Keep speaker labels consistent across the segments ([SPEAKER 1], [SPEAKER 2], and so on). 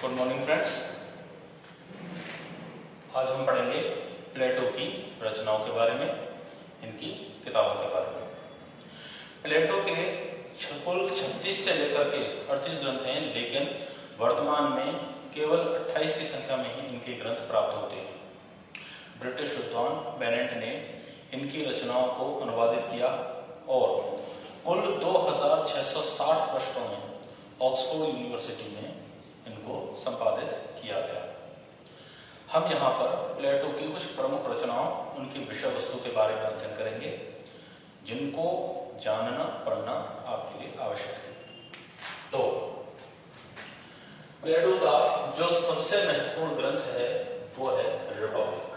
[SPEAKER 1] Good morning friends. आज हम पढ़ेंगे प्लेटो की रचनाओं के बारे में, इनकी किताबों के बारे में। प्लेटो के कुल 36 से लेकर के 38 ग्रंथ हैं, लेकिन वर्तमान में केवल 28 की संख्या में ही इनके ग्रंथ प्राप्त होते हैं। ब्रिटिश विद्वान बेनेट ने इनकी रचनाओं को अनुवादित किया और कुल 2660 पृष्ठों में ऑक्सफोर्ड यूनिवर्सिटी में इनको संपादित किया गया। हम यहाँ पर प्लेटो की कुछ प्रमुख रचनाओं, उनकी विषय वस्तु के बारे में अध्ययन करेंगे, जिनको जानना पढ़ना आपके लिए आवश्यक है। तो प्लेटो का जो सबसे महत्वपूर्ण ग्रंथ है वो है रिपब्लिक।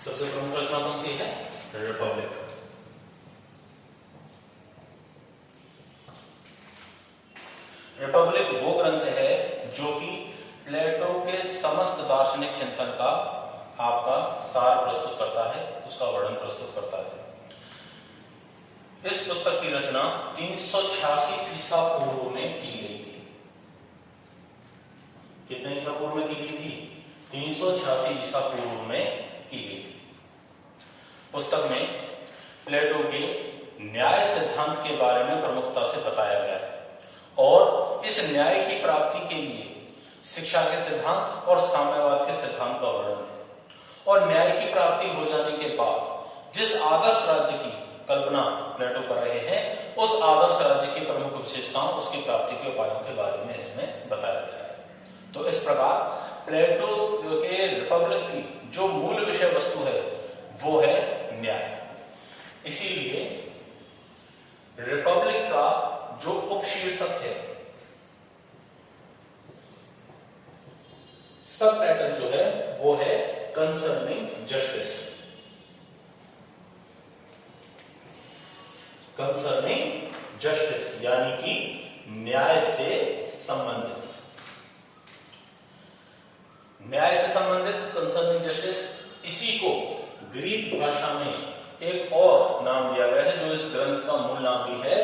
[SPEAKER 1] सबसे प्रमुख रचना कौन सी है? रिपब्लिक। रिपब्लिक वो ग्रंथ है जो कि प्लेटो के समस्त दार्शनिक चिंतन का आपका सार प्रस्तुत करता है, उसका वर्णन प्रस्तुत करता है। इस पुस्तक की रचना 386 ईसा पूर्व में की गई थी। कितने ईसा पूर्व में की गई थी? 386 ईसा पूर्व में की गई थी। पुस्तक में प्लेटो के न्याय सिद्धांत के बारे में प्रमुखता से बताया गया है और इस न्याय की प्राप्ति के लिए शिक्षा के सिद्धांत और साम्यवाद के सिद्धांत का वर्णन है। और न्याय की प्राप्ति हो जाने के बाद जिस आदर्श राज्य की कल्पना प्लेटो कर रहे हैं, उस आदर्श राज्य की प्रमुख विशेषताओं, उसकी प्राप्ति के उपायों के बारे में इसमें बताया गया है। तो इस प्रकार प्लेटो के रिपब्लिक की जो मूल विषय वस्तु है वो है न्याय। इसीलिए रिपब्लिक का जो उपशीर्षक है, सब टाइटल जो है वो है कंसर्निंग जस्टिस। कंसर्निंग जस्टिस यानी कि न्याय से संबंधित। न्याय से संबंधित कंसर्निंग जस्टिस, इसी को ग्रीक भाषा में एक और नाम दिया गया है, जो इस ग्रंथ का मूल नाम भी है।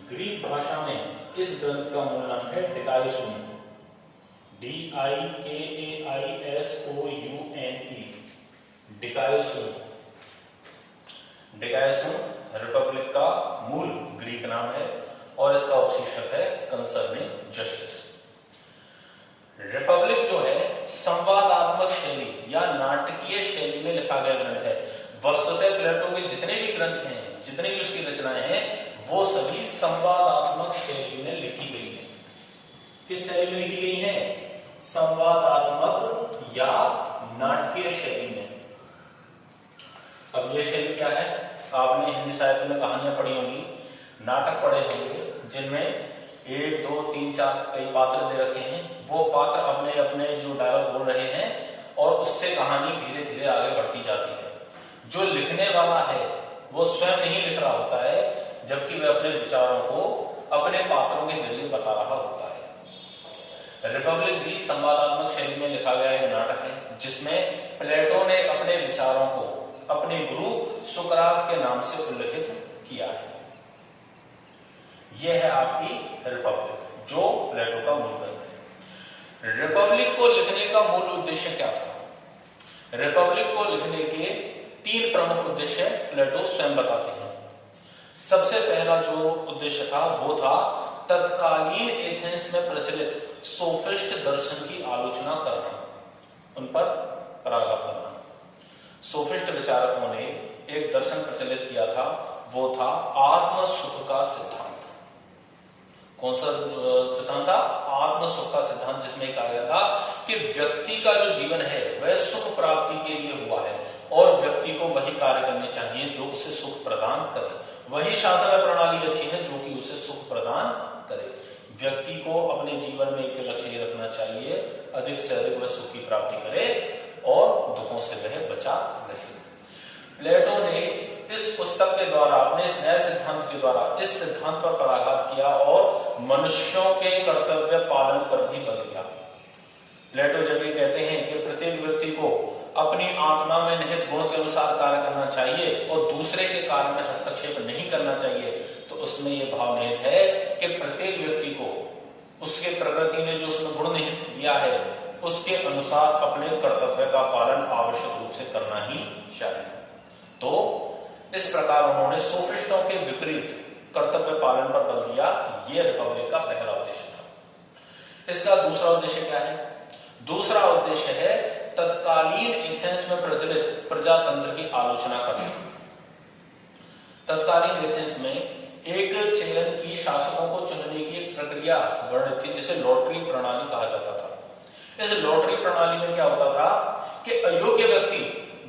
[SPEAKER 1] ग्रीक भाषा में इस ग्रंथ का मूल नाम है डिकायोसुन। DIKAISOUNE, डिकायोसुन। डिकायोसुन रिपब्लिक का मूल ग्रीक नाम है और इसका उपशीर्षक है कंसर्निंग जस्टिस। रिपब्लिक जो है संवादात्मक शैली या नाटकीय शैली में लिखा गया ग्रंथ है। वस्तुतः प्लेटो के जितने भी ग्रंथ हैं, जितने भी उसकी रचनाएं हैं, वो सभी संवादात्मक शैली में लिखी गई है। किस शैली में लिखी गई है? संवादात्मक या नाटकीय शैली में। अब ये शैली क्या है? आपने हिंदी साहित्य में कहानियां पढ़ी होंगी, नाटक पढ़े होंगे, जिनमें 1, 2, 3, 4 कई पात्र दे रखे हैं। वो पात्र अपने अपने जो डायलॉग बोल रहे हैं और उससे कहानी धीरे धीरे आगे बढ़ती जाती है। जो लिखने वाला है वो स्वयं नहीं लिख रहा होता है, जबकि वह अपने विचारों को अपने पात्रों के जरिए बता रहा होता है। रिपब्लिक भी संवादात्मक शैली में लिखा गया एक नाटक है, जिसमें प्लेटो ने अपने विचारों को अपने गुरु सुकरात के नाम से उल्लेखित किया है। यह है आपकी रिपब्लिक, जो प्लेटो का मूल ग्रंथ है। रिपब्लिक को लिखने का मूल उद्देश्य क्या था? रिपब्लिक को लिखने के 3 प्रमुख उद्देश्य प्लेटो स्वयं बताते हैं। सबसे पहला जो उद्देश्य था वो था तत्कालीन एथेंस में प्रचलित सोफिस्ट दर्शन की आलोचना करना, उन पर पराघात करना। सोफिस्ट विचारकों ने एक दर्शन प्रचलित किया था, वो था आत्म सुख का सिद्धांत। कौन सा सिद्धांत था? आत्म सुख का सिद्धांत, जिसमें कहा गया था कि व्यक्ति का जो जीवन है वह सुख प्राप्ति के लिए हुआ है और व्यक्ति को वही कार्य करने चाहिए जो उसे सुख प्रदान करे। वही शासन प्रणाली अच्छी है जो कि उसे सुख प्रदान करे। व्यक्ति को अपने जीवन में एक लक्ष्य रखना चाहिए, अधिक से अधिक वह सुख की प्राप्ति करे और दुखों से वह बचा रहे। प्लेटो ने इस पुस्तक के द्वारा, अपने इस न्याय सिद्धांत के द्वारा इस सिद्धांत पर पराघात किया और मनुष्यों के कर्तव्य पालन पर भी बल दिया। प्लेटो जब ये कहते हैं कि प्रत्येक व्यक्ति को अपनी आत्मा में निहित गुण के अनुसार कार्य करना चाहिए और दूसरे के कार्य में हस्तक्षेप नहीं उसमें यह भाव निहित है कि प्रत्येक व्यक्ति को उसके प्रकृति ने जो उसमें गुण निहित दिया है उसके अनुसार अपने कर्तव्य का पालन आवश्यक रूप से करना ही चाहिए। तो इस प्रकार उन्होंने सोफिस्टों के विपरीत कर्तव्य पालन पर बल दिया। यह रिपब्लिक का पहला उद्देश्य था। इसका दूसरा उद्देश्य क्या है? दूसरा उद्देश्य है तत्कालीन एथेंस में प्रचलित प्रजातंत्र की आलोचना करना। तत्कालीन एथेंस में एक चयन की शासकों को चुनने की एक प्रक्रिया वर्णित थी जिसे लॉटरी प्रणाली कहा जाता था। इस लॉटरी प्रणाली में क्या होता था कि अयोग्य व्यक्ति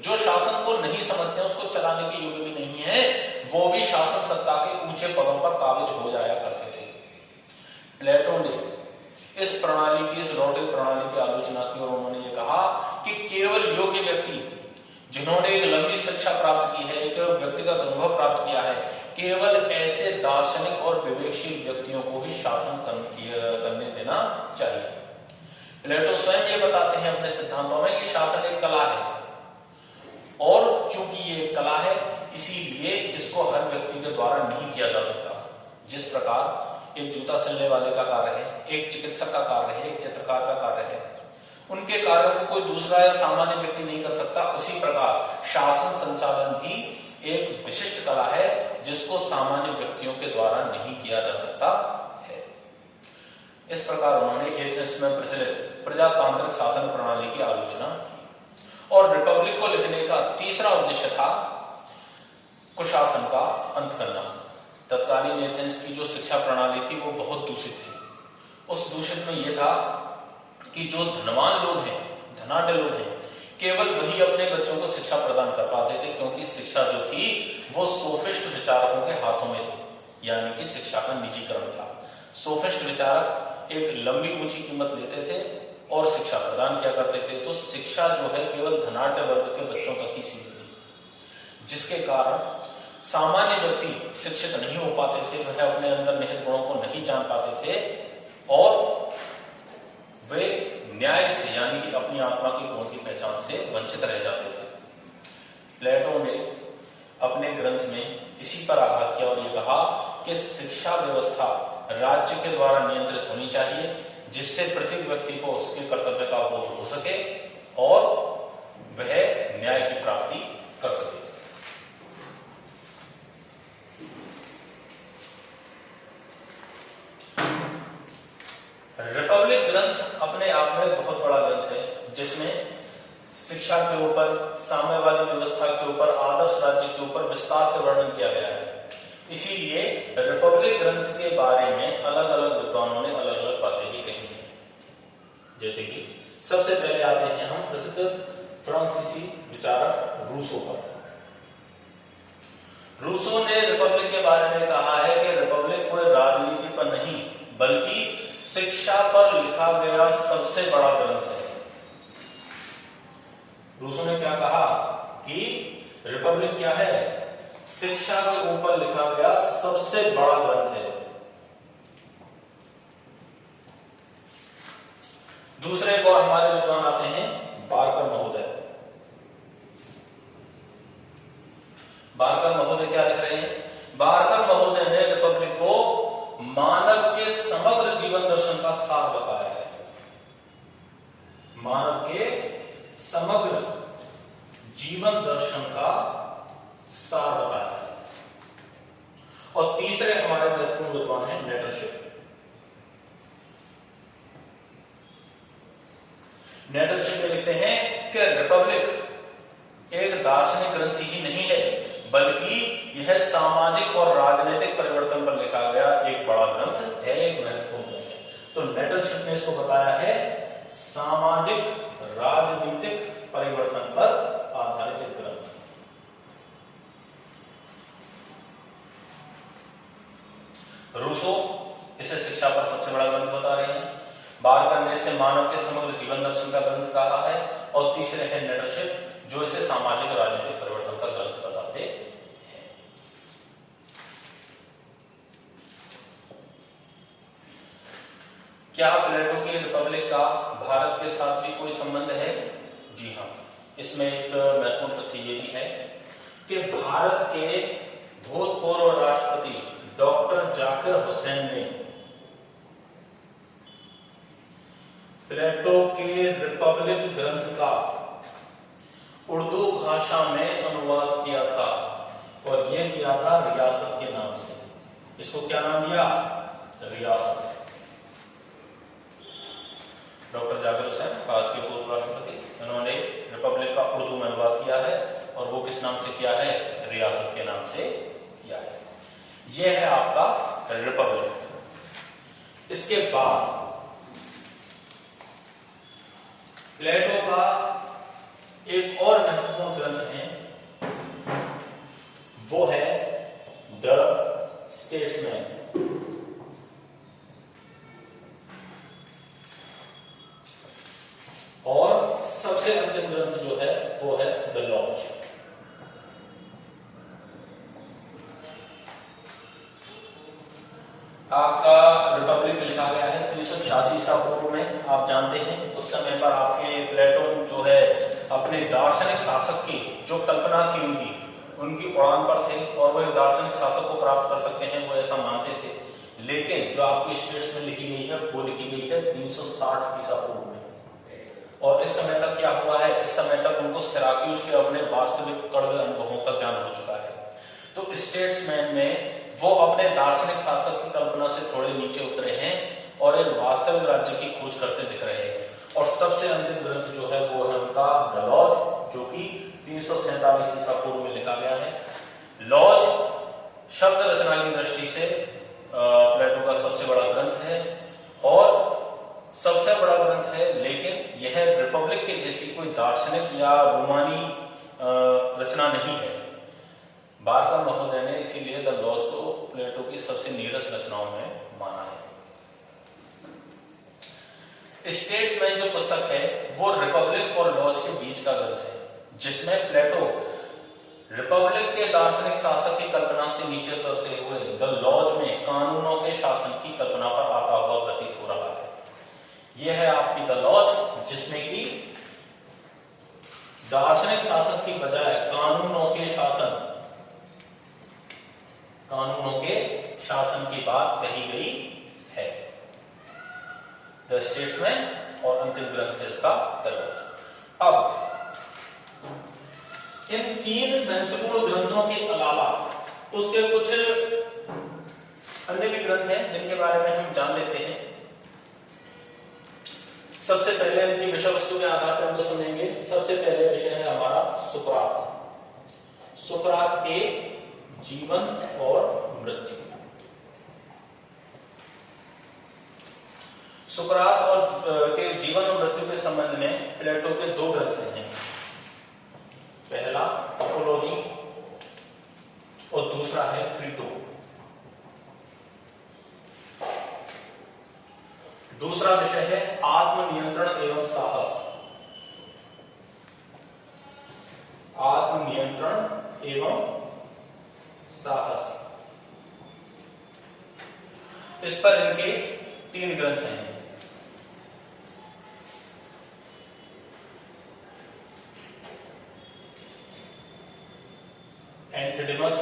[SPEAKER 1] जो शासन को नहीं समझते, उसको चलाने के योग्य भी नहीं है, वो भी शासन सत्ता के ऊंचे पदों पर काबिज हो जाया करते थे। प्लेटो ने इस प्रणाली की, इस लॉटरी प्रणाली की आलोचना की और उन्होंने ये कहा कि केवल योग्य व्यक्ति जिन्होंने एक लंबी शिक्षा प्राप्त की है, एक व्यक्तिगत अनुभव प्राप्त किया है, केवल ऐसे दार्शनिक और विवेकशील व्यक्तियों को ही शासन करने देना चाहिए। प्लेटो स्वयं ये बताते हैं अपने सिद्धांतों में कि शासन एक कला है और चूंकि ये एक कला है इसीलिए इसको हर व्यक्ति के द्वारा नहीं किया जा सकता। जिस प्रकार एक जूता सिलने वाले का कार्य है, एक चिकित्सक का कार्य है, एक चित्रकार का कार्य है, उनके कार्यों को कोई दूसरा या सामान्य व्यक्ति नहीं कर सकता, उसी प्रकार शासन संचालन भी एक विशिष्ट कला है जिसको सामान्य व्यक्तियों के द्वारा नहीं किया जा सकता है। इस प्रकार उन्होंने एथेंस में प्रचलित प्रजातांत्रिक शासन प्रणाली की आलोचना की। और रिपब्लिक को लिखने का तीसरा उद्देश्य था कुशासन का अंत करना। तत्कालीन एथेंस की जो शिक्षा प्रणाली थी वो बहुत दूषित थी। उस दूषित में यह था कि जो धनवान लोग हैं, धनाढ्य लोग हैं, केवल वही अपने बच्चों को शिक्षा प्रदान कर पाते थे, क्योंकि शिक्षा जो थी वो सोफिस्ट विचारकों के हाथों में थी, यानी कि शिक्षा का निजीकरण था। सोफिस्ट विचारक एक लंबी ऊंची कीमत लेते थे और शिक्षा प्रदान किया करते थे। तो शिक्षा जो है केवल धनाढ्य वर्ग के बच्चों तक ही सीमित थी, जिसके कारण सामान्य व्यक्ति शिक्षित नहीं हो पाते थे, वह अपने अंदर निहित गुणों को नहीं जान पाते थे और वे न्याय से यानी कि अपनी आत्मा की गुणों की पहचान से वंचित रह जाते थे। प्लेटो ने अपने ग्रंथ में इसी पर आघात किया और यह कहा कि शिक्षा व्यवस्था राज्य के द्वारा नियंत्रित होनी चाहिए, जिससे प्रत्येक व्यक्ति को उसके कर्तव्य का बोध हो सके और वह न्याय की प्राप्ति कर सके। रिपब्लिक ग्रंथ अपने आप में बहुत बड़ा ग्रंथ है, जिसमें शिक्षा के ऊपर, साम्यवादी व्यवस्था के ऊपर, आदर्श राज्य के ऊपर विस्तार से वर्णन किया गया है। इसीलिए रिपब्लिक ग्रंथ के बारे में अलग अलग विद्वानों ने अलग अलग बातें भी कही हैं। जैसे कि सबसे पहले आते हैं हम प्रसिद्ध फ्रांसीसी विचारक रूसो पर। रूसो ने रिपब्लिक के बारे में कहा है कि रिपब्लिक कोई राजनीति पर नहीं बल्कि शिक्षा पर लिखा गया सबसे बड़ा ग्रंथ है। रूसो ने क्या कहा कि रिपब्लिक क्या है? शिक्षा के ऊपर लिखा गया सबसे बड़ा ग्रंथ है। दूसरे को हमारे विद्वान आते हैं बारकर महोदय। बारकर महोदय क्या लिख रहे हैं? बारकर महोदय ने रिपब्लिक को मानव के समग्र जीवन दर्शन का सार बताया है। मानव के समग्र जीवन दर्शन का सार बताया है। और तीसरे हमारे महत्वपूर्ण विद्वान है नेटलशिप। नेटलशिप लिखते हैं कि रिपब्लिक एक दार्शनिक ग्रंथ ही नहीं है, बल्कि यह सामाजिक और राजनीतिक परिवर्तन पर लिखा गया एक बड़ा ग्रंथ है, एक महत्वपूर्ण ग्रंथ है। तो नेटलशिप ने इसको बताया है सामाजिक राजनीतिक परिवर्तन पर आधारित एक ग्रंथ। रूसो इसे शिक्षा पर सबसे बड़ा ग्रंथ बता रहे हैं। बारकर ने इसे मानव के समग्र जीवन दर्शन का ग्रंथ कहा है और तीसरे है नेटलशिप जो इसे सामाजिक राजनीतिक परिवर्तन का ग्रंथ बताते हैं। क्या प्लेटो की रिपब्लिक का भारत के साथ भी कोई संबंध है? जी हाँ, इसमें एक महत्वपूर्ण तथ्य ये भी है कि भारत के भूतपूर्व राष्ट्रपति डॉक्टर जाकिर हुसैन ने प्लेटो के रिपब्लिक ग्रंथ का उर्दू भाषा में अनुवाद किया था और यह किया था रियासत के नाम से। इसको क्या नाम दिया? रियासत। डॉक्टर जाकिर हुसैन भारत के पूर्व राष्ट्रपति, उन्होंने रिपब्लिक का उर्दू में अनुवाद किया है और वो किस नाम से किया है? रियासत के नाम से किया है। यह है आपका रिपब्लिक। इसके बाद प्लेटो का एक और महत्वपूर्ण ग्रंथ है, वो है द स्टेट्समैन। और सबसे अंतिम ग्रंथ जो है वो है द लॉज। आपका रिपब्लिक लिखा गया है 386 ईसा पूर्व में। आप जानते हैं उस समय पर आपके प्लेटो जो है अपने दार्शनिक शासक की जो कल्पना थी उनकी उड़ान पर थे और वह दार्शनिक शासक को प्राप्त कर सकते हैं, वो ऐसा मानते थे। लेकिन जो आपकी स्टेट्स में लिखी गई है वो लिखी गई है 360 ईसा पूर्व में। और इस समय तक क्या हुआ है? इस समय तक उनको सिराक्यूज के अपने वास्तविक कड़वे अनुभवों का ज्ञान हो चुका है। तो स्टेट्समैन में वो अपने दार्शनिक शासक की कल्पना से थोड़े नीचे उतरे हैं और एक वास्तविक राज्य की खोज करते दिख रहे हैं। और सबसे अंतिम ग्रंथ जो है वो है उनका द लॉज, जो कि 347 ईसा पूर्व में लिखा गया है। लॉज शब्द रचना की दृष्टि से प्लेटो का सबसे बड़ा ग्रंथ है और सबसे बड़ा ग्रंथ है, लेकिन यह रिपब्लिक के जैसी कोई दार्शनिक या रोमानी रचना नहीं है। बारकर महोदय ने इसीलिए द लॉज को प्लेटो की सबसे नीरस रचनाओं में माना है। स्टेट्समैन जो पुस्तक है वो रिपब्लिक और लॉज के बीच का ग्रंथ है, जिसमें प्लेटो रिपब्लिक के दार्शनिक शासक की कल्पना से नीचे उतरते हुए द लॉज में कानूनों के शासन की कल्पना पर आता हुआ प्रतीत हो रहा है। यह है आपकी द लॉज, जिसमें कि दार्शनिक शासन की बजाय कानूनों के शासन की बात कही गई है। द स्टेट्समैन और अंतिम ग्रंथ है इसका द लॉज। अब इन तीन महत्वपूर्ण ग्रंथों के अलावा उसके कुछ अन्य भी ग्रंथ हैं जिनके बारे में हम जान लेते हैं। सबसे पहले इनकी विषय वस्तु के आधार पर हमको सुनेंगे। सबसे पहले विषय है हमारा सुकरात के जीवन और मृत्यु। सुकरात और के जीवन और मृत्यु के संबंध में प्लेटो के दो ग्रंथ हैं। पहला अपोलॉजी और दूसरा है क्रीटो। दूसरा विषय है आत्मनियंत्रण एवं साहस। आत्मनियंत्रण एवं साहस, इस पर इनके तीन ग्रंथ हैं। एंथेडेमस,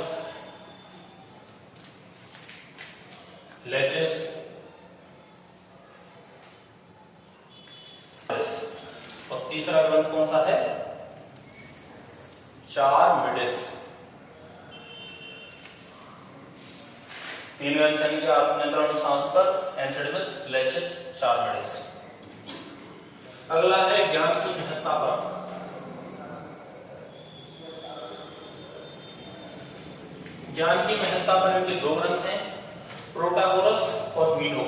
[SPEAKER 1] लेचेस और तीसरा ग्रंथ कौन सा है? चारमिडिस। तीन ग्रंथ हैं इनके आत्मनियंत्रण सांस पर, एंथेडेमस, लेचेस, चारमिडिस। अगला है ज्ञान की महत्ता पर। ज्ञान की महत्ता पर इनके दो ग्रंथ हैं, प्रोटागोरस और मीनो।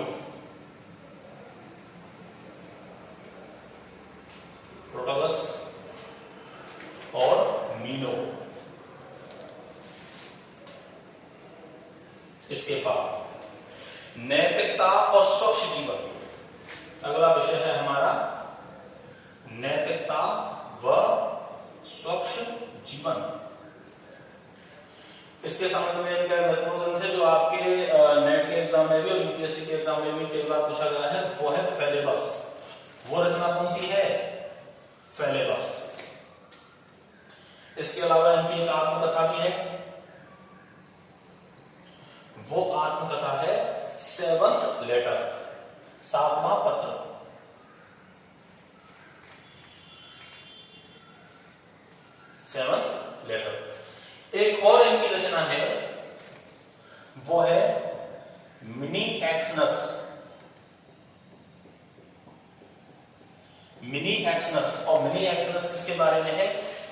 [SPEAKER 1] प्रोटागोरस और मीनो। इसके बाद नैतिकता और स्वच्छ जीवन। अगला विषय है हमारा नैतिकता व स्वच्छ जीवन। इसके संबंध में इनका महत्वपूर्ण ग्रंथ है जो आपके नेट के एग्जाम में भी और यूपीएससी के एग्जाम में भी कई बार पूछा गया है, वो है फेलेबस। वो रचना कौन सी है? फेलेबस। इसके अलावा इनकी एक आत्मकथा भी है, वो लेटर। एक और इनकी रचना है, वो है मिनी एक्सनस। मिनी एक्सनस, और मिनी एक्सनस किसके बारे में है?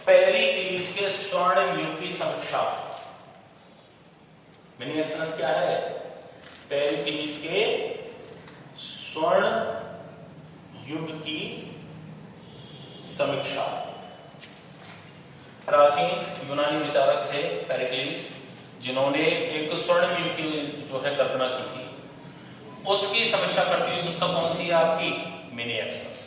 [SPEAKER 1] पेरिक्लीस के स्वर्ण युग की समीक्षा। मिनी एक्सनस क्या है? पेरिक्लीस के स्वर्ण युग की समीक्षा। प्राचीन यूनानी विचारक थे पेरिक्लीस, जिन्होंने एक स्वर्ण युग की जो है कल्पना की थी, उसकी समीक्षा करती हुई पुस्तक कौन सी है आपकी? Mini Exynos.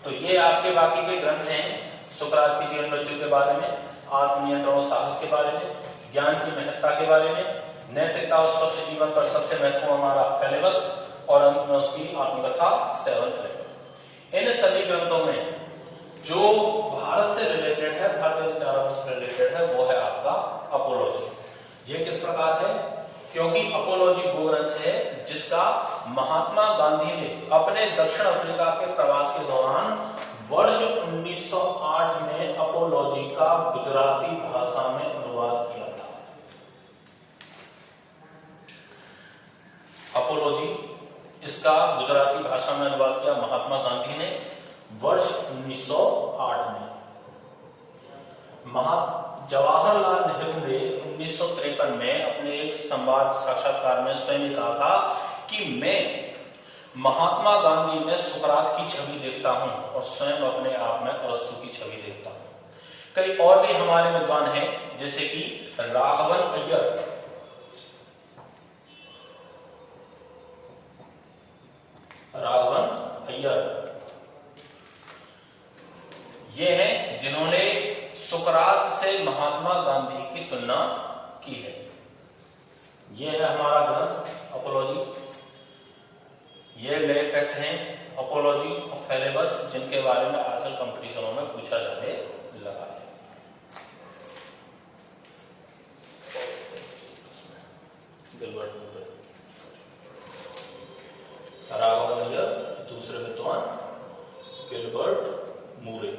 [SPEAKER 1] तो ये आपके बाकी के ग्रंथ हैं, सुकरात की जीवन मृत्यु के बारे में, आत्मनियंत्रण और साहस के बारे में, ज्ञान की महत्ता के बारे में, नैतिकता और स्वच्छ जीवन पर सबसे महत्वपूर्ण हमारा फेलेबस, और अंत में उसकी आत्मकथा सेवंथ लेटर। इन सभी ग्रंथों में जो भारत से रिलेटेड है, भारतीय विचारों से रिलेटेड है, वो है आपका अपोलॉजी। ये किस प्रकार है? क्योंकि अपोलॉजी वो ग्रंथ है जिसका महात्मा गांधी ने अपने दक्षिण अफ्रीका के प्रवास के दौरान वर्ष 1908 में अपोलॉजी का गुजराती भाषा में अनुवाद किया था। अपोलॉजी इसका गुजराती भाषा में अनुवाद किया महात्मा गांधी ने वर्ष 1908 में। जवाहरलाल नेहरू ने 1953 में अपने एक संवाद साक्षात्कार में स्वयं कहा था कि मैं महात्मा गांधी में सुकरात की छवि देखता हूं और स्वयं अपने आप में अरस्तु की छवि देखता हूं। कई और भी हमारे विद्वान हैं, जैसे कि राघवन अय्यर, ये हैं जिन्होंने सुकरात से महात्मा गांधी की तुलना की है। ये है हमारा ग्रंथ अपोलॉजी। ये नए फैक्ट हैं अपोलॉजी और फेलेबस, जिनके बारे में आजकल कंपटीशनों में पूछा जाने लगा है। गिलबर्ट मूरे, राघवन अय्यर, दूसरे विद्वान गिलबर्ट मूरे,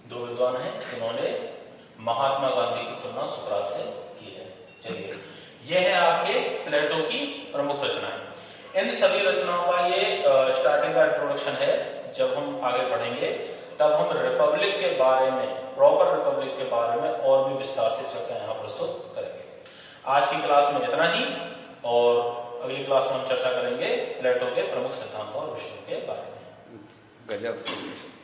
[SPEAKER 1] दो विद्वान हैं जिन्होंने महात्मा गांधी की तुलना सुकरात से की है। चलिए, यह है आपके प्लेटो की प्रमुख रचनाएं। इन सभी रचनाओं का ये स्टार्टिंग का इंट्रोडक्शन है। जब हम आगे बढ़ेंगे तब हम रिपब्लिक के बारे में, प्रॉपर रिपब्लिक के बारे में और भी विस्तार से चर्चा यहाँ प्रस्तुत करेंगे। आज की क्लास में इतना ही, और अगली क्लास में हम चर्चा करेंगे प्लेटो के प्रमुख सिद्धांतों और विषयों के बारे में।
[SPEAKER 2] गजब।